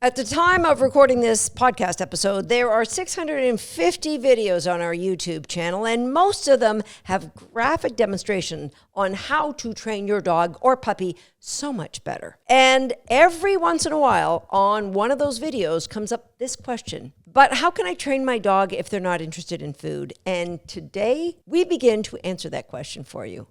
At the time of recording this podcast episode, there are 650 videos on our YouTube channel, and most of them have graphic demonstration on how to train your dog or puppy so much better. And every once in a while on one of those videos comes up this question: but how can I train my dog if they're not interested in food? And today we begin to answer that question for you.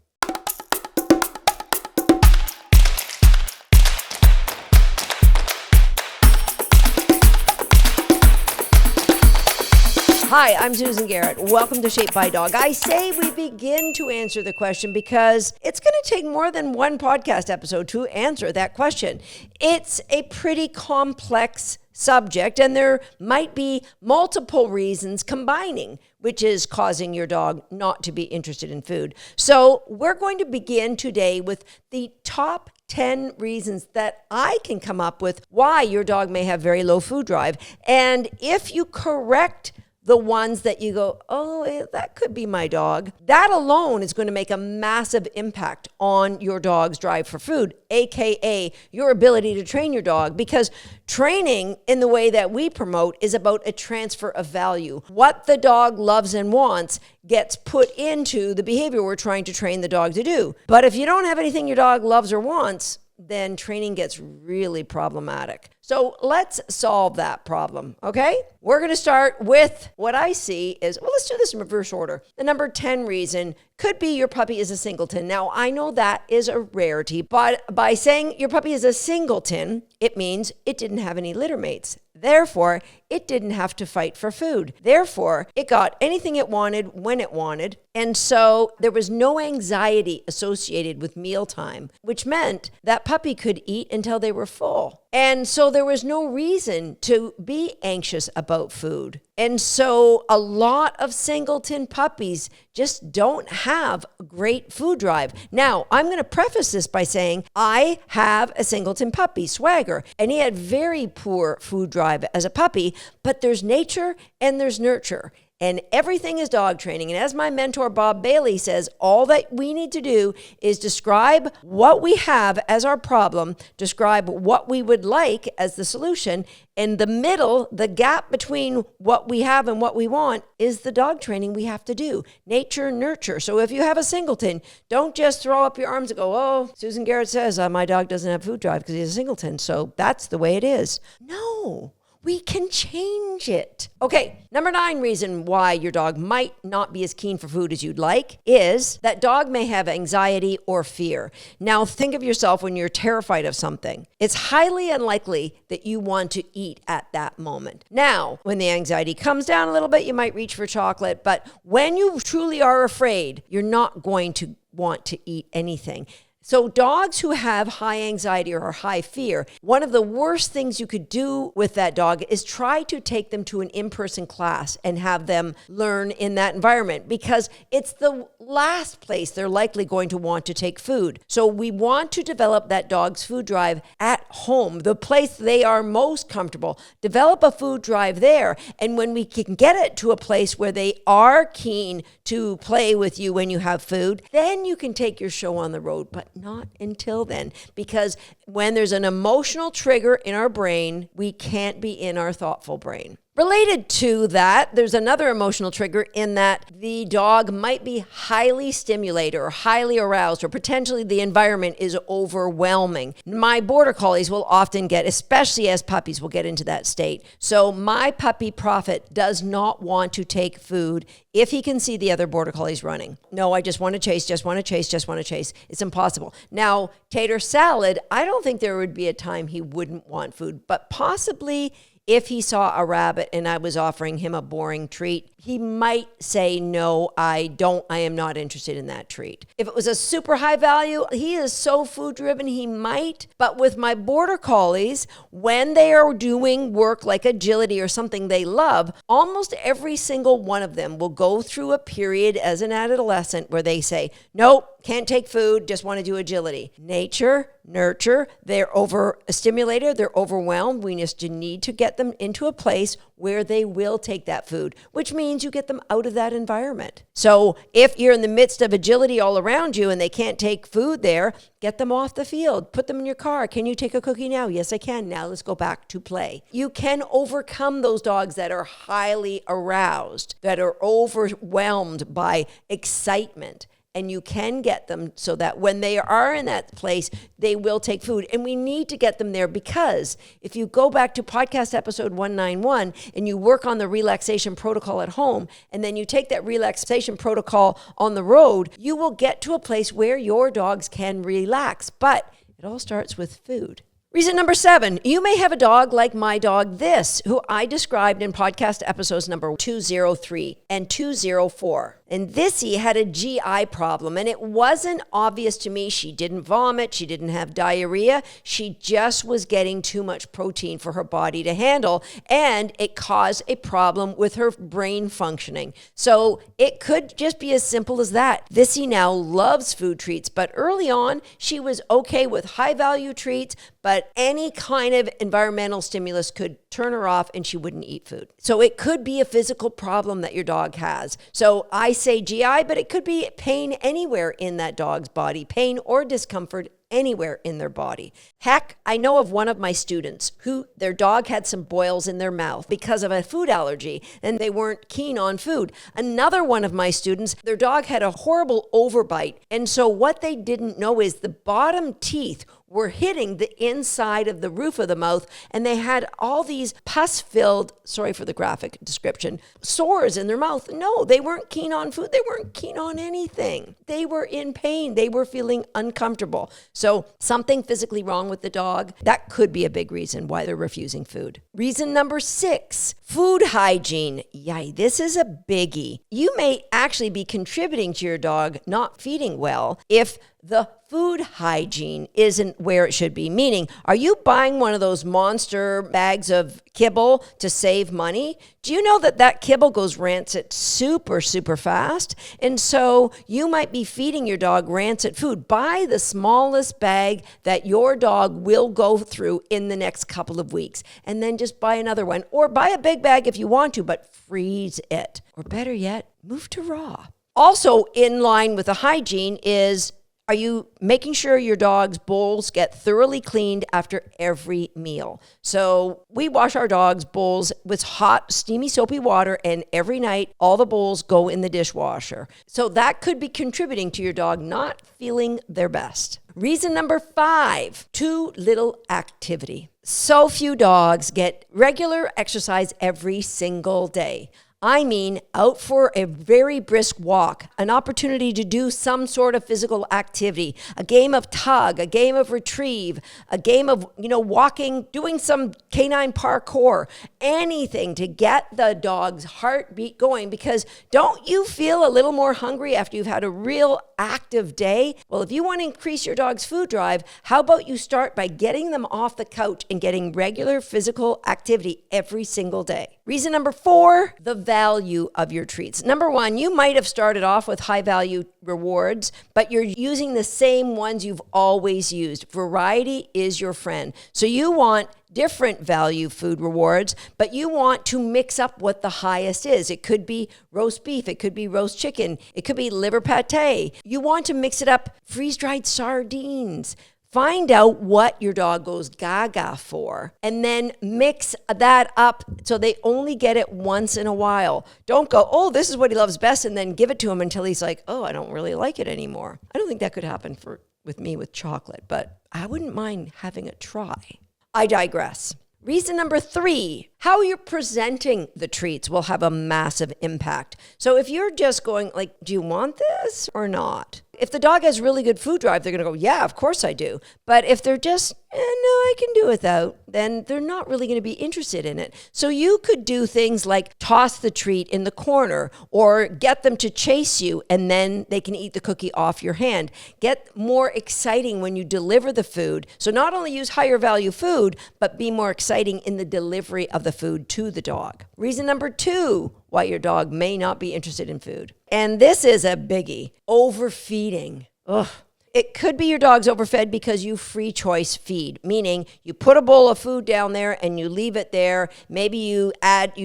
Hi, I'm Susan Garrett. Welcome to Shaped by Dog. I say we begin to answer the question because it's going to take more than one podcast episode to answer that question. It's a pretty complex subject, and there might be multiple reasons combining, which is causing your dog not to be interested in food. So we're going to begin today with the top 10 reasons that I can come up with why your dog may have very low food drive. And if you correct the ones that you go, oh, that could be my dog, that alone is going to make a massive impact on your dog's drive for food, aka your ability to train your dog, because training in the way that we promote is about a transfer of value. What the dog loves and wants gets put into the behavior we're trying to train the dog to do. But if you don't have anything your dog loves or wants, then training gets really problematic. So let's solve that problem, okay? We're going to start with what I see is, well, let's do this in reverse order. The number 10 reason could be your puppy is a singleton. Now, I know that is a rarity, but by saying your puppy is a singleton, it means it didn't have any litter mates. Therefore, it didn't have to fight for food. Therefore, it got anything it wanted when it wanted. And so there was no anxiety associated with mealtime, which meant that puppy could eat until they were full. And so there was no reason to be anxious about food. And so a lot of singleton puppies just don't have great food drive. Now, I'm going to preface this by saying I have a singleton puppy, Swagger, and he had very poor food drive as a puppy, but there's nature and there's nurture. And everything is dog training. And as my mentor, Bob Bailey, says, all that we need to do is describe what we have as our problem, describe what we would like as the solution. And the middle, the gap between what we have and what we want, is the dog training we have to do. Nature, nurture. So if you have a singleton, don't just throw up your arms and go, oh, Susan Garrett says my dog doesn't have food drive because he's a singleton, so that's the way it is. No. We can change it. Okay, number 9 reason why your dog might not be as keen for food as you'd like is that dog may have anxiety or fear. Now, think of yourself when you're terrified of something. It's highly unlikely that you want to eat at that moment. Now, when the anxiety comes down a little bit, you might reach for chocolate, but when you truly are afraid, you're not going to want to eat anything. So dogs who have high anxiety or high fear, one of the worst things you could do with that dog is try to take them to an in-person class and have them learn in that environment, because it's the last place they're likely going to want to take food. So we want to develop that dog's food drive at home, the place they are most comfortable. Develop a food drive there. And when we can get it to a place where they are keen to play with you when you have food, then you can take your show on the road. But not until then, because when there's an emotional trigger in our brain, we can't be in our thoughtful brain. Related to that, there's another emotional trigger in that the dog might be highly stimulated or highly aroused, or potentially the environment is overwhelming. My border collies will often get, especially as puppies, will get into that state. So my puppy Prophet does not want to take food if he can see the other border collies running. No, I just want to chase, just want to chase, just want to chase. It's impossible. Now, tater salad, I don't think there would be a time he wouldn't want food, but possibly if he saw a rabbit and I was offering him a boring treat, he might say, no, I am not interested in that treat. If it was a super high value, he is so food driven, he might. But with my border collies, when they are doing work like agility or something they love, almost every single one of them will go through a period as an adolescent where they say, nope, can't take food, just want to do agility. Nature, nurture, they're overstimulated, they're overwhelmed. We just need to get them into a place where they will take that food, which means you get them out of that environment. So if you're in the midst of agility all around you and they can't take food there, get them off the field, put them in your car. Can you take a cookie now? Yes, I can. Now let's go back to play. You can overcome those dogs that are highly aroused, that are overwhelmed by excitement. And you can get them so that when they are in that place, they will take food. And we need to get them there because if you go back to podcast episode 191 and you work on the relaxation protocol at home, and then you take that relaxation protocol on the road, you will get to a place where your dogs can relax. But it all starts with food. Reason number 7, you may have a dog like my dog, this, who I described in podcast episodes number 203 and 204. And Thissy had a GI problem, and it wasn't obvious to me. She didn't vomit. She didn't have diarrhea. She just was getting too much protein for her body to handle, and it caused a problem with her brain functioning. So it could just be as simple as that. Thissy now loves food treats, but early on, she was okay with high-value treats, but any kind of environmental stimulus could turn her off and she wouldn't eat food. So it could be a physical problem that your dog has. So I say GI, but it could be pain anywhere in that dog's body, pain or discomfort anywhere in their body. Heck, I know of one of my students who their dog had some boils in their mouth because of a food allergy and they weren't keen on food. Another one of my students, their dog had a horrible overbite. And so what they didn't know is the bottom teeth were hitting the inside of the roof of the mouth, and they had all these pus-filled, sorry for the graphic description, sores in their mouth. No, they weren't keen on food. They weren't keen on anything. They were in pain. They were feeling uncomfortable. So something physically wrong with the dog, that could be a big reason why they're refusing food. Reason number 6, food hygiene. Yay, this is a biggie. You may actually be contributing to your dog not feeding well if the food hygiene isn't where it should be. Meaning, are you buying one of those monster bags of kibble to save money? Do you know that that kibble goes rancid super, super fast? And so you might be feeding your dog rancid food. Buy the smallest bag that your dog will go through in the next couple of weeks. And then just buy another one. Or buy a big bag if you want to, but freeze it. Or better yet, move to raw. Also in line with the hygiene is, are you making sure your dog's bowls get thoroughly cleaned after every meal? So we wash our dog's bowls with hot, steamy, soapy water, and every night all the bowls go in the dishwasher. So that could be contributing to your dog not feeling their best. Reason number 5, too little activity. So few dogs get regular exercise every single day. I mean, out for a very brisk walk, an opportunity to do some sort of physical activity, a game of tug, a game of retrieve, a game of, walking, doing some canine parkour, anything to get the dog's heartbeat going. Because don't you feel a little more hungry after you've had a real active day? Well, if you want to increase your dog's food drive, how about you start by getting them off the couch and getting regular physical activity every single day? Reason number 4, the value of your treats. Number 1, you might have started off with high value rewards, but you're using the same ones you've always used. Variety is your friend. So you want different value food rewards, but you want to mix up what the highest is. It could be roast beef, it could be roast chicken, it could be liver pate. You want to mix it up, freeze-dried sardines. Find out what your dog goes gaga for and then mix that up so they only get it once in a while. Don't go, oh, this is what he loves best, and then give it to him until he's like, oh, I don't really like it anymore. I don't think that could happen with me with chocolate, but I wouldn't mind having a try. I digress. Reason number 3, how you're presenting the treats will have a massive impact. So if you're just going like, do you want this or not? If the dog has really good food drive, they're going to go, yeah, of course I do. But if they're just, no, I can do without, then they're not really going to be interested in it. So you could do things like toss the treat in the corner or get them to chase you and then they can eat the cookie off your hand. Get more exciting when you deliver the food. So not only use higher value food, but be more exciting in the delivery of the food to the dog. Reason number 2, why your dog may not be interested in food. And this is a biggie, overfeeding. Ugh. It could be your dog's overfed because you free choice feed, meaning you put a bowl of food down there and you leave it there. Maybe you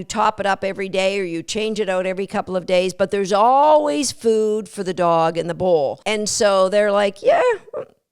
top it up every day or you change it out every couple of days, but there's always food for the dog in the bowl. And so they're like, yeah,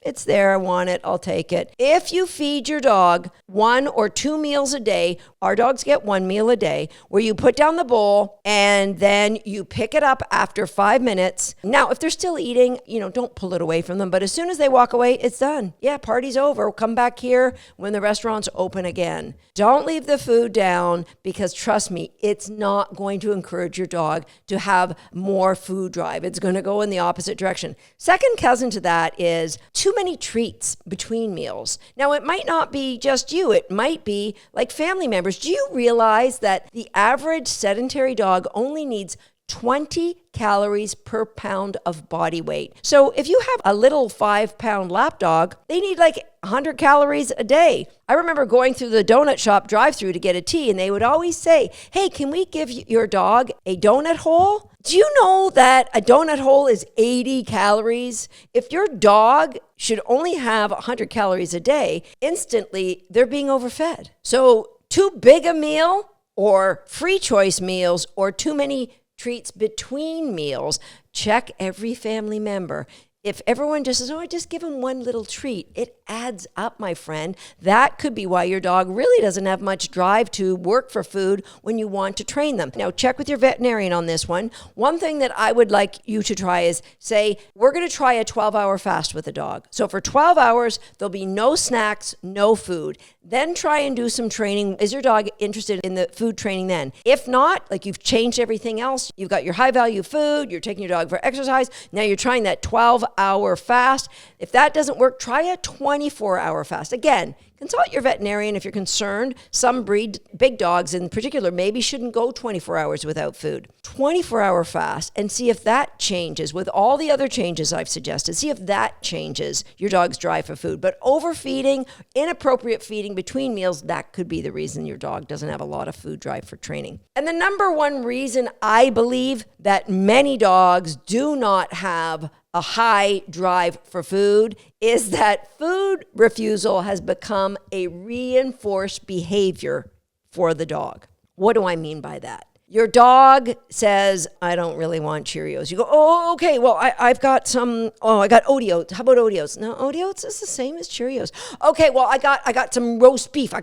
it's there. I want it. I'll take it. If you feed your dog 1 or 2 meals a day, our dogs get 1 meal a day, where you put down the bowl and then you pick it up after 5 minutes. Now, if they're still eating, don't pull it away from them. But as soon as they walk away, it's done. Yeah, party's over. We'll come back here when the restaurant's open again. Don't leave the food down, because trust me, it's not going to encourage your dog to have more food drive. It's going to go in the opposite direction. Second cousin to that is too many treats between meals. Now, it might not be just you. It might be like family members. Do you realize that the average sedentary dog only needs 20 calories per pound of body weight? So if you have a little 5-pound lap dog, they need like 100 calories a day. I remember going through the donut shop drive-through to get a tea, and they would always say, hey, can we give your dog a donut hole? Do you know that a donut hole is 80 calories? If your dog should only have 100 calories a day, instantly they're being overfed. So too big a meal, or free choice meals, or too many treats between meals. Check every family member. If everyone just says, I just give them one little treat, it adds up, my friend. That could be why your dog really doesn't have much drive to work for food when you want to train them. Now, check with your veterinarian on this one. One thing that I would like you to try is say, we're going to try a 12-hour fast with the dog. So for 12 hours, there'll be no snacks, no food. Then try and do some training. Is your dog interested in the food training then? If not, like you've changed everything else, you've got your high value food, you're taking your dog for exercise, now you're trying that 12-hour fast. If that doesn't work, try a 24-hour fast. Again, consult your veterinarian if you're concerned. Some breed, big dogs in particular, maybe shouldn't go 24 hours without food. 24-hour fast, and see if that changes with all the other changes I've suggested. See if that changes your dog's drive for food. But overfeeding, inappropriate feeding between meals, that could be the reason your dog doesn't have a lot of food drive for training. And the number one reason I believe that many dogs do not have a high drive for food is that food refusal has become a reinforced behavior for the dog. What do I mean by that? Your dog says, I don't really want Cheerios. You go, oh, okay, well, I've got some, I got Oatioats. How about Oatioats? No, Oatioats is the same as Cheerios. Okay, well, I got some roast beef.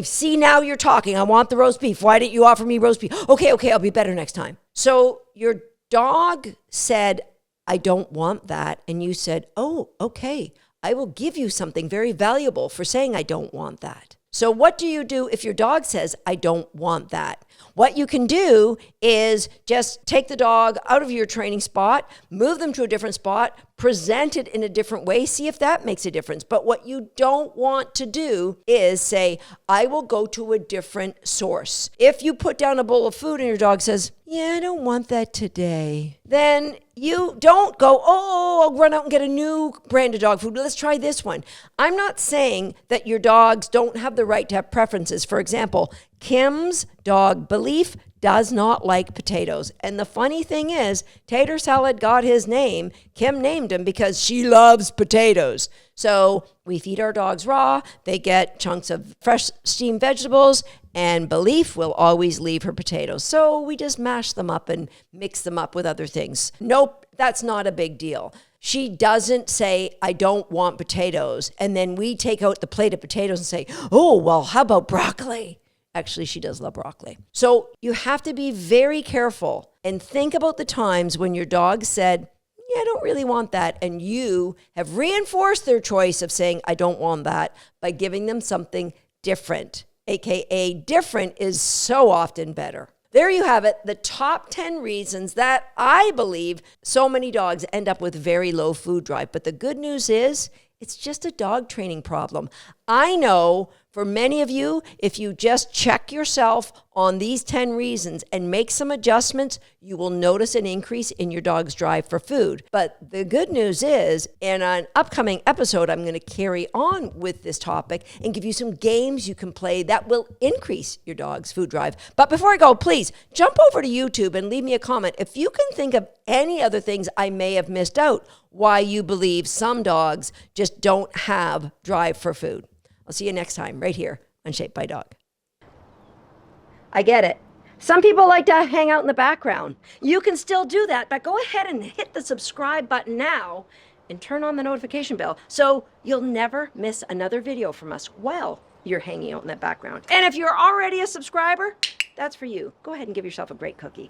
See, now you're talking. I want the roast beef. Why didn't you offer me roast beef? Okay, I'll be better next time. So your dog said, I don't want that. And you said, oh, okay, I will give you something very valuable for saying I don't want that. So what do you do if your dog says, I don't want that? What you can do is just take the dog out of your training spot, move them to a different spot, present it in a different way, see if that makes a difference. But what you don't want to do is say, I will go to a different source. If you put down a bowl of food and your dog says, yeah, I don't want that today, then you don't go, I'll run out and get a new brand of dog food. Let's try this one. I'm not saying that your dogs don't have the right to have preferences. For example, Kim's dog, Belief, does not like potatoes. And the funny thing is, tater salad got his name. Kim named him because she loves potatoes. So we feed our dogs raw. They get chunks of fresh steamed vegetables, and Belief will always leave her potatoes. So we just mash them up and mix them up with other things. Nope, that's not a big deal. She doesn't say, I don't want potatoes. And then we take out the plate of potatoes and say, oh, well, how about broccoli? Actually, she does love broccoli. So you have to be very careful and think about the times when your dog said, yeah, I don't really want that. And you have reinforced their choice of saying, I don't want that, by giving them something different. AKA different is so often better. There you have it, the top 10 reasons that I believe so many dogs end up with very low food drive. But the good news is, it's just a dog training problem. I know For many of you, if you just check yourself on these 10 reasons and make some adjustments, you will notice an increase in your dog's drive for food. But the good news is, in an upcoming episode, I'm going to carry on with this topic and give you some games you can play that will increase your dog's food drive. But before I go, please jump over to YouTube and leave me a comment if you can think of any other things I may have missed out, why you believe some dogs just don't have drive for food. I'll see you next time right here on Shaped by Dog. I get it. Some people like to hang out in the background. You can still do that, but go ahead and hit the subscribe button now and turn on the notification bell so you'll never miss another video from us while you're hanging out in that background. And if you're already a subscriber, that's for you. Go ahead and give yourself a great cookie.